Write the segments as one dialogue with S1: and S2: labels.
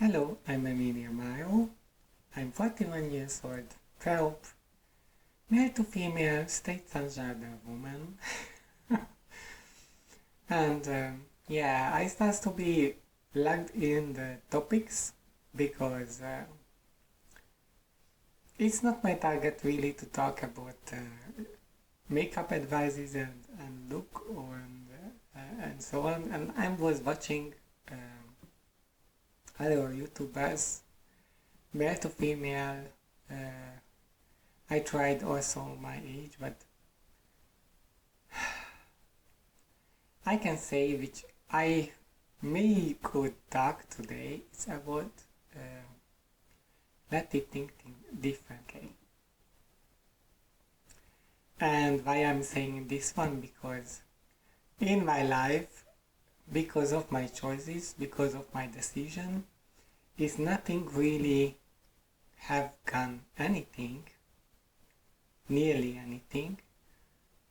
S1: Hello, I'm Emilia Mayo. I'm 41 years old, proud, male to female, state transgender woman. And I start to be plugged in the topics because it's not my target really to talk about makeup advices and look and so on. And I was watching other YouTubers, male to female. I tried also my age, but I can say which I may could talk today is about let it think differently. And why I'm saying this one, because in my life, because of my choices, because of my decision, is nothing really have gone anything, nearly anything,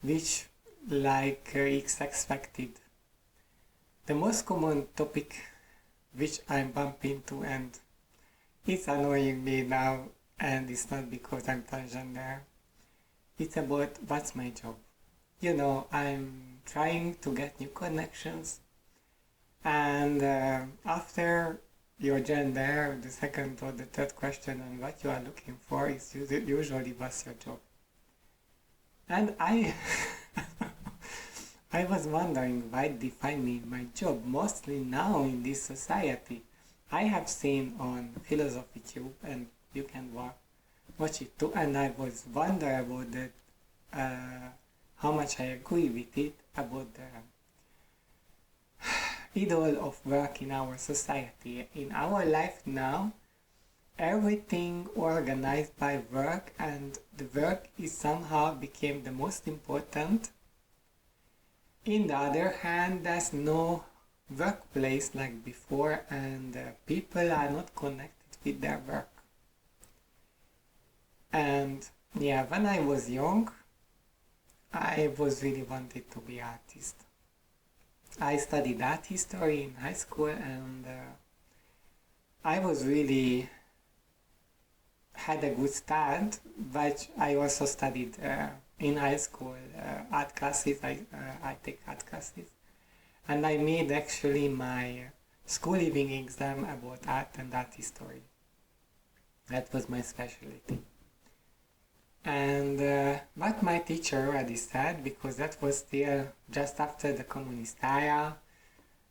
S1: which like is expected. The most common topic which I bump into, and it's annoying me now, and it's not because I'm transgender, it's about what's my job. You know, I'm trying to get new connections, and after your gender, the second or the third question on what you are looking for is usually what's your job. And I I was wondering why define me my job, mostly now in this society. I have seen on Philosophy Tube, and you can watch it too, and I was wondering about that, how much I agree with it, about the idol of work in our society. In our life now, everything organized by work, and the work is somehow became the most important. In the other hand, there's no workplace like before, and people are not connected with their work. And yeah, when I was young, I was really wanted to be artist. I studied art history in high school, and I was really had a good start, but I also studied in high school art classes. I take art classes, and I made actually my school leaving exam about art and art history. That was my specialty. And what my teacher already said, because that was still just after the communist era,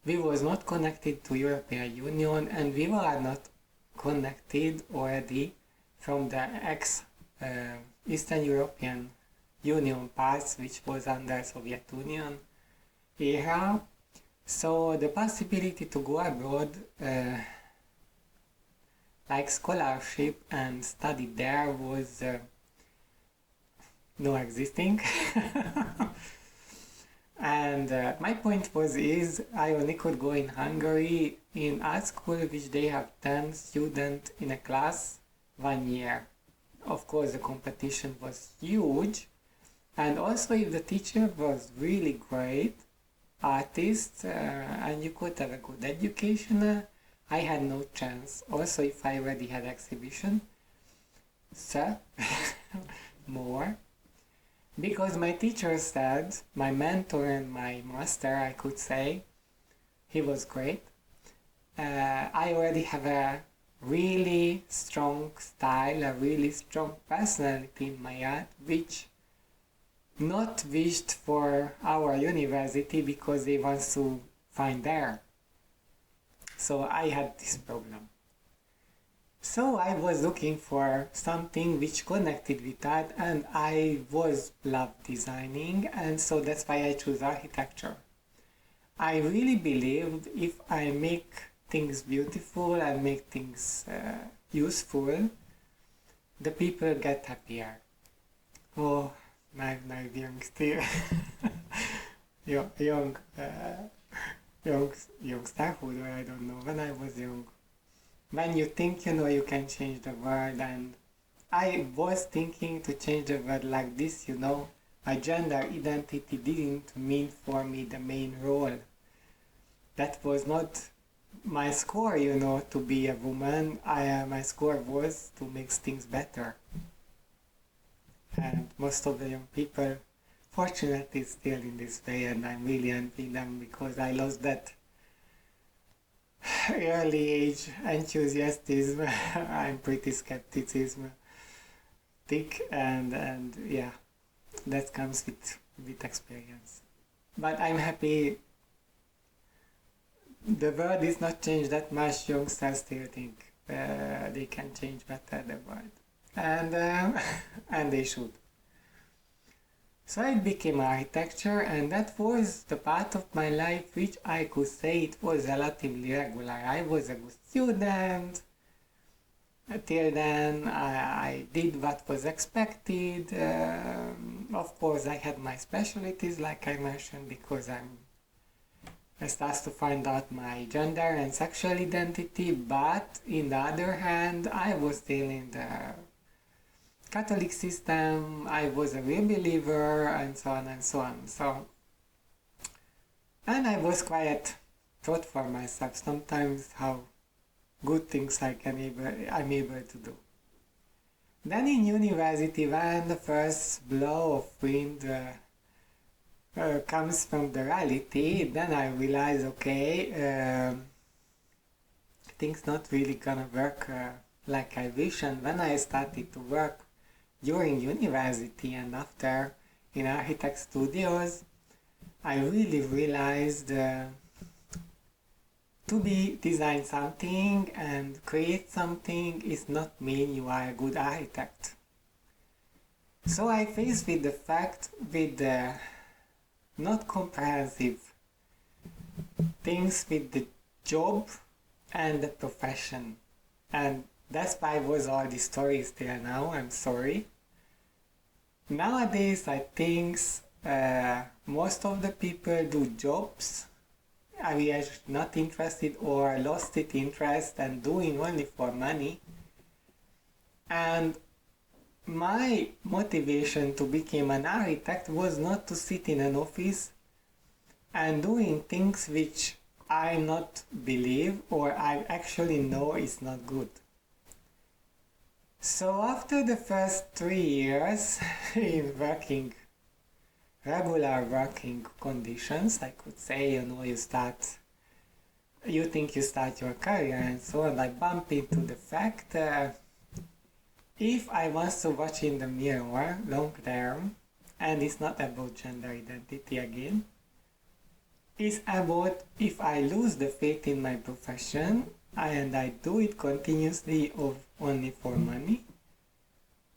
S1: we was not connected to European Union, and we were not connected already from the ex-Eastern European Union parts, which was under Soviet Union era. So the possibility to go abroad, like scholarship and study there, was no existing. And my point is I only could go in Hungary in art school, which they have 10 students in a class 1 year. Of course, the competition was huge, and also if the teacher was really great artist and you could have a good education, I had no chance. Also, if I already had exhibition, so more. Because my teacher said, my mentor and my master, I could say, he was great. I already have a really strong style, a really strong personality in my art, which not wished for our university because they want to find there. So I had this problem. So I was looking for something which connected with that, and I was love designing, and so that's why I chose architecture. I really believed if I make things beautiful and make things useful, the people get happier. Oh, my young still, young youngsterhood, or I don't know, when I was young. When you think you can change the world, and I was thinking to change the world like this, my gender identity didn't mean for me the main role. That was not my score, to be a woman, my score was to make things better. And most of the young people, fortunately, still in this way, and I'm really envying them because I lost that early age enthusiasm. I'm pretty skepticism, thick, and yeah, that comes with experience. But I'm happy the world is not changed that much. Youngsters still think they can change better the world, and and they should. So it became architecture, and that was the part of my life which I could say it was relatively regular. I was a good student. Till then, I did what was expected. Of course, I had my specialties, like I mentioned, because I started to find out my gender and sexual identity. But in the other hand, I was still in the Catholic system. I was a real believer, and so on and so on. And I was quite proud for myself sometimes how good things I'm able to do. Then in university, when the first blow of wind comes from the reality, then I realize, okay, things not really gonna work like I wish. And when I started to work during university and after in architect studios, I really realized to design something and create something is not mean you are a good architect. So I faced with the fact with the not comprehensive things with the job and the profession. And that's why was all the stories till now, I'm sorry. Nowadays I think most of the people do jobs we are not interested or lost it interest and doing only for money. And my motivation to become an architect was not to sit in an office and doing things which I not believe or I actually know is not good. So after the first 3 years in regular working conditions, I could say, you think you start your career and so on, I bump into the fact if I want to watch in the mirror long term, and it's not about gender identity again, it's about if I lose the faith in my profession and I do it continuously or only for money,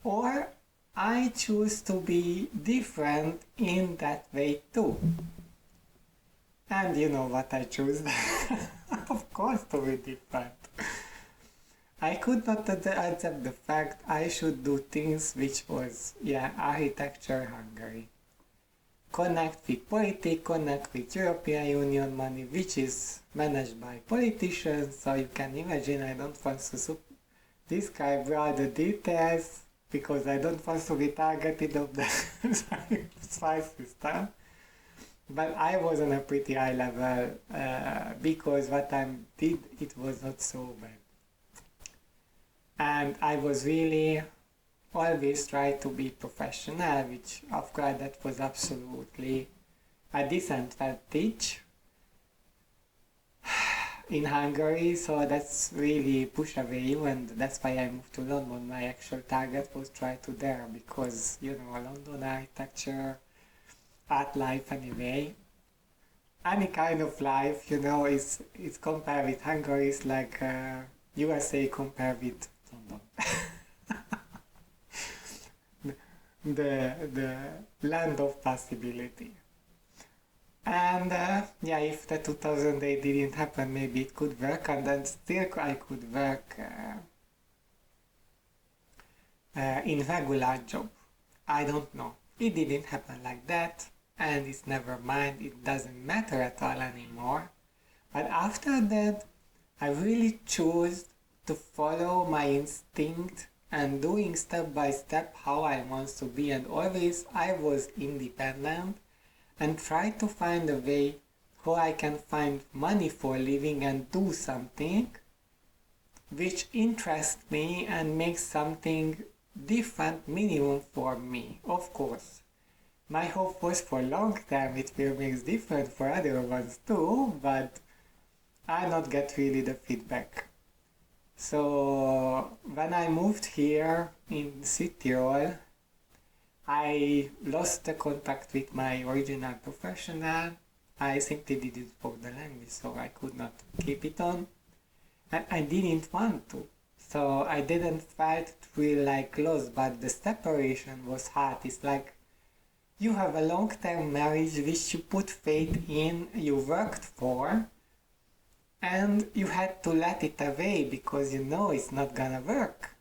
S1: or I choose to be different in that way too. And you know what I choose? Of course to be different. I could not accept the fact I should do things which was, architecture Hungary. Connect with politics, connect with European Union money, which is managed by politicians, so you can imagine I don't want to describe all the details, because I don't want to be targeted of the spy system. But I was on a pretty high level because what I did, it was not so bad. And I was really always trying to be professional, which of course that was absolutely a disadvantage in Hungary, so that's really push away you, and that's why I moved to London. My actual target was try to there because London architecture, art life anyway, any kind of life is compared with Hungary is like USA compared with London. the land of possibility. And if the 2008 didn't happen, maybe it could work, and then still I could work in regular job. I don't know. It didn't happen like that, and it's never mind. It doesn't matter at all anymore. But after that, I really chose to follow my instinct and doing step by step how I want to be, and always I was independent and try to find a way how I can find money for a living and do something which interests me and makes something different minimum for me. Of course, my hope was for long term it will make different for other ones too, but I not get really the feedback. So when I moved here in Südtirol, I lost the contact with my original professional. I simply didn't speak the language, so I could not keep it on. And I didn't want to. So I didn't feel like lost, but the separation was hard. It's like you have a long-term marriage which you put faith in, you worked for, and you had to let it away because you know it's not gonna work.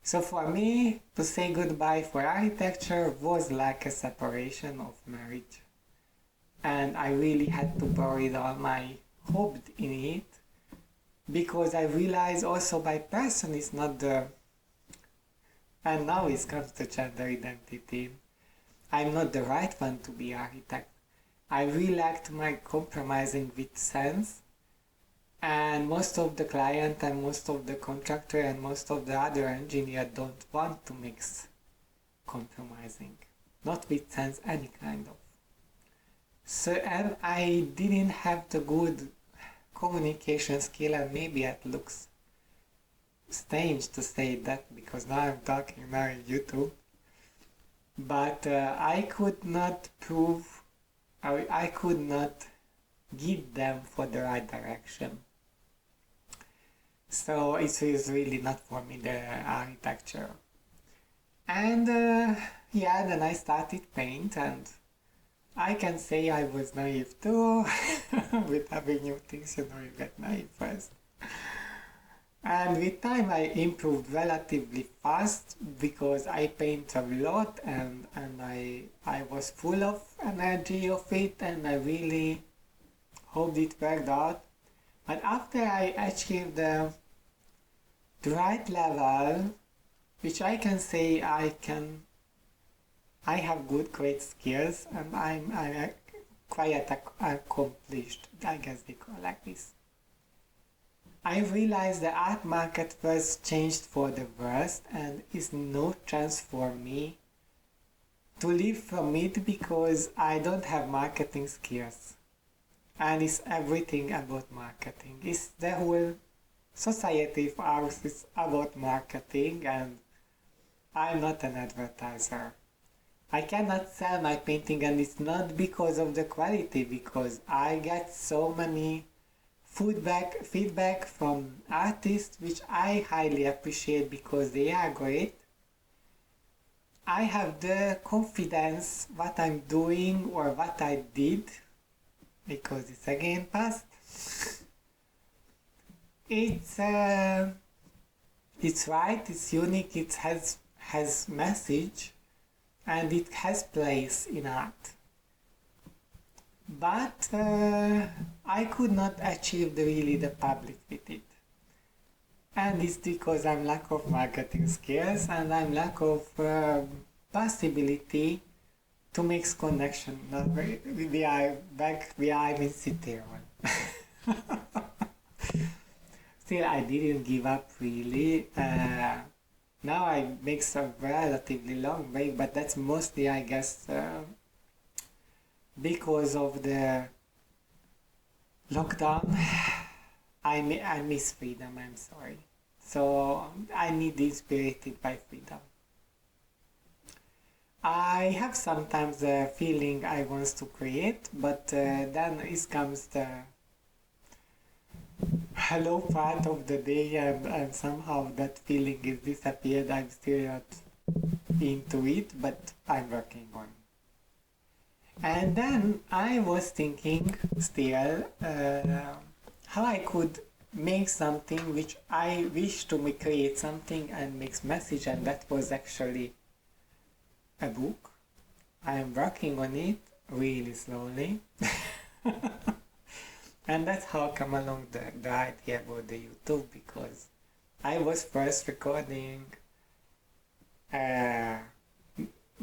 S1: So for me, to say goodbye for architecture was like a separation of marriage. And I really had to bury all my hope in it, because I realized also my person is not the... And now it comes to gender identity. I'm not the right one to be architect. I really liked my compromising with sense, and most of the client and most of the contractor and most of the other engineer don't want to mix compromising, not with sense, any kind of. So, and I didn't have the good communication skill, and maybe it looks strange to say that because now I'm talking now in YouTube, but I could not prove, I could not guide them for the right direction. So it was really not for me, the architecture. And yeah, then I started paint, and I can say I was naive too. With having new things, you know, you get naive first. And with time I improved relatively fast because I paint a lot, and I was full of energy of it, and I really hoped it worked out. But after I achieved the right level, which I can say I have good, great skills, and I'm quite accomplished, I guess they call like this. I realized the art market was changed for the worst, and is no chance for me to live from it because I don't have marketing skills. And it's everything about marketing. It's the whole society of ours is about marketing, and I'm not an advertiser. I cannot sell my painting, and it's not because of the quality, because I get so many feedback from artists which I highly appreciate because they are great. I have the confidence what I'm doing or what I did, because it's again past. It's right, it's unique, it has message, and it has place in art. But I could not achieve really the public with it. And it's because I'm lack of marketing skills, and I'm lack of possibility to make connection. We are in Südtirol. Still, I didn't give up really. Now I make some relatively long break, but that's mostly, I guess, because of the lockdown. I miss freedom, I'm sorry. So I need inspired by freedom. I have sometimes a feeling I want to create, but then it comes the hello part of the day, and somehow that feeling is disappeared. I'm still not into it, but I'm working on. And then I was thinking still how I could make something which I wish to create something and makes message, and that was actually a book. I am working on it really slowly. And that's how come along the idea about the YouTube, because I was first recording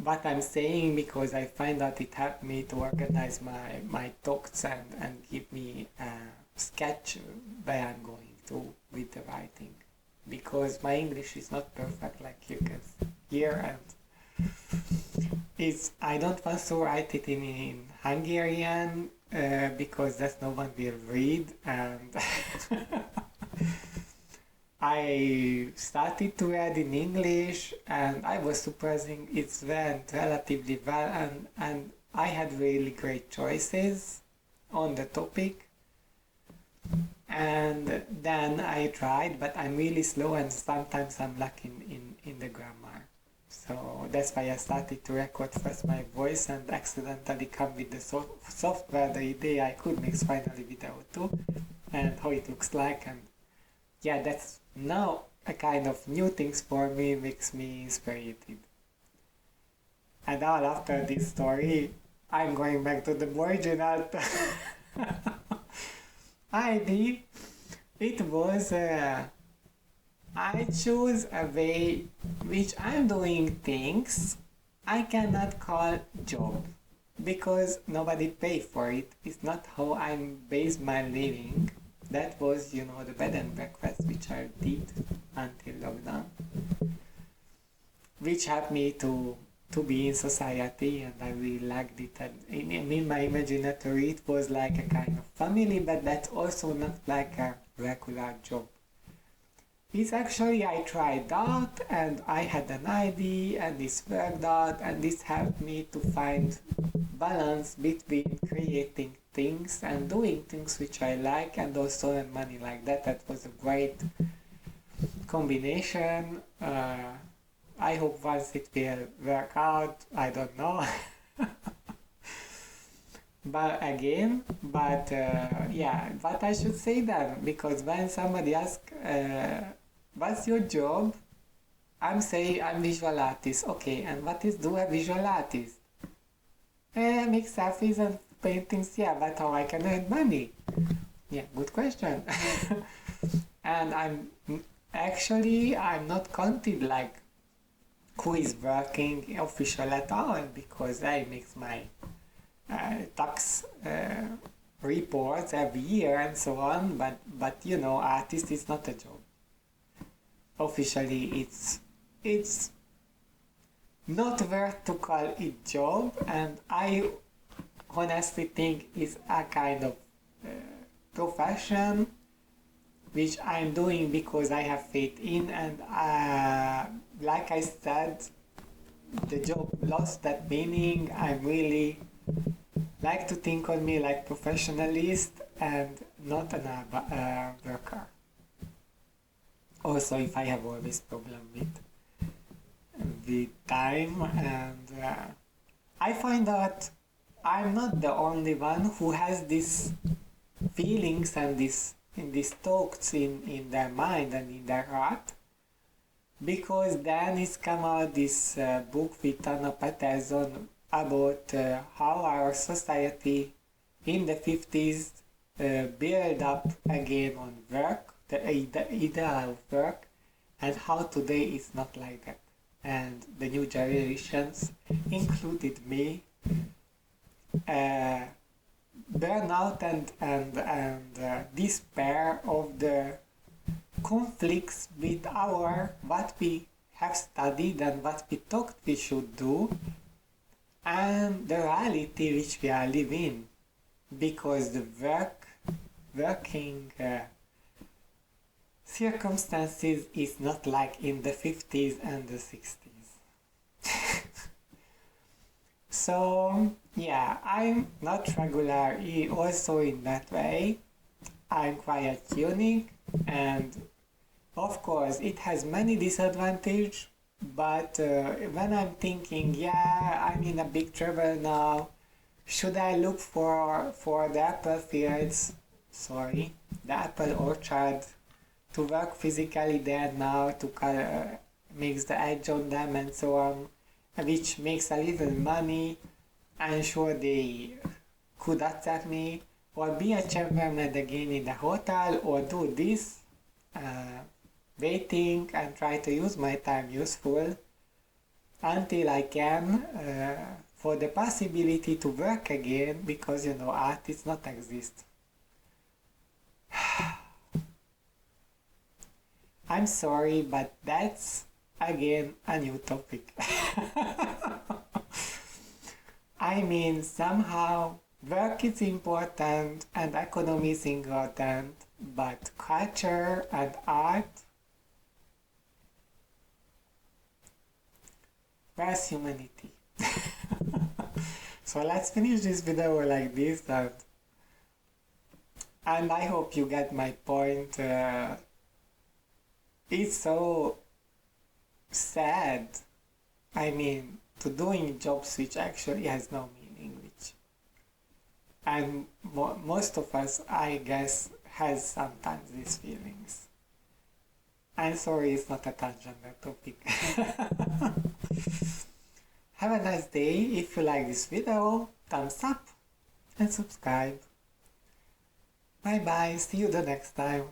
S1: what I'm saying because I find that it helped me to organize my thoughts and give me a sketch where I'm going to with the writing. Because my English is not perfect, like you can hear, and I don't want to write it in Hungarian because that no one will read, and I started to read in English and I was surprising it went relatively well, and I had really great choices on the topic. And then I tried, but I'm really slow and sometimes I'm lacking in the grammar. So that's why I started to record first my voice and accidentally come with the software, the idea I could make finally video too, and how it looks like. And yeah, that's now a kind of new things for me, makes me inspired. And now after this story, I'm going back to the original idea. It was I choose a way which I'm doing things I cannot call job because nobody pay for it. It's not how I'm base my living. That was, the bed and breakfast which I did until lockdown, which helped me to be in society, and I really liked it. And in my imaginatory, it was like a kind of family, but that's also not like a regular job. It's actually I tried out and I had an idea and this worked out, and this helped me to find balance between creating things and doing things which I like and also earn money like that. That was a great combination. I hope once it will work out, I don't know. But I should say that because when somebody asks, what's your job? I'm saying I'm visual artist. Okay, and what is do a visual artist? Make selfies and paintings, yeah, but how I can earn money? Yeah, good question. And I'm not counted like who is working official at all because I make my tax reports every year and so on, but artist is not a job. Officially it's not worth to call it job, and I honestly think it's a kind of profession which I'm doing because I have faith in, and like I said, the job lost that meaning. I really like to think on me like professionalist and not an worker. Also, if I have always problem with time, and I find that I'm not the only one who has these feelings and these thoughts in their mind and in their heart, because then it's come out this book with Anna Patterson about how our society in the 50s built up again on work, the ideal of work, and how today is not like that. And the new generations, included me, burnout and despair of the conflicts with what we have studied and what we thought we should do, and the reality which we are living, because the working circumstances is not like in the 50s and the 60s. So yeah, I'm not regular also in that way. I'm quite unique, and of course it has many disadvantages, but when I'm thinking, yeah, I'm in a big trouble now, should I look for the apple fields, the apple orchard, to work physically there now, to makes the edge on them and so on, which makes a little money. I'm sure they could accept me, or be a chambermaid again in the hotel, or do this waiting and try to use my time useful, until I can, for the possibility to work again, because you know art is not exist. I'm sorry, but that's again a new topic. I mean, somehow work is important and economy is important, but culture and art, where's humanity? So let's finish this video like this, and I hope you get my point. It's so sad. I mean, to doing jobs which actually has no meaning, and most of us, I guess, has sometimes these feelings. I'm sorry, it's not a tangent topic. Have a nice day. If you like this video, thumbs up and subscribe. Bye bye, see you the next time.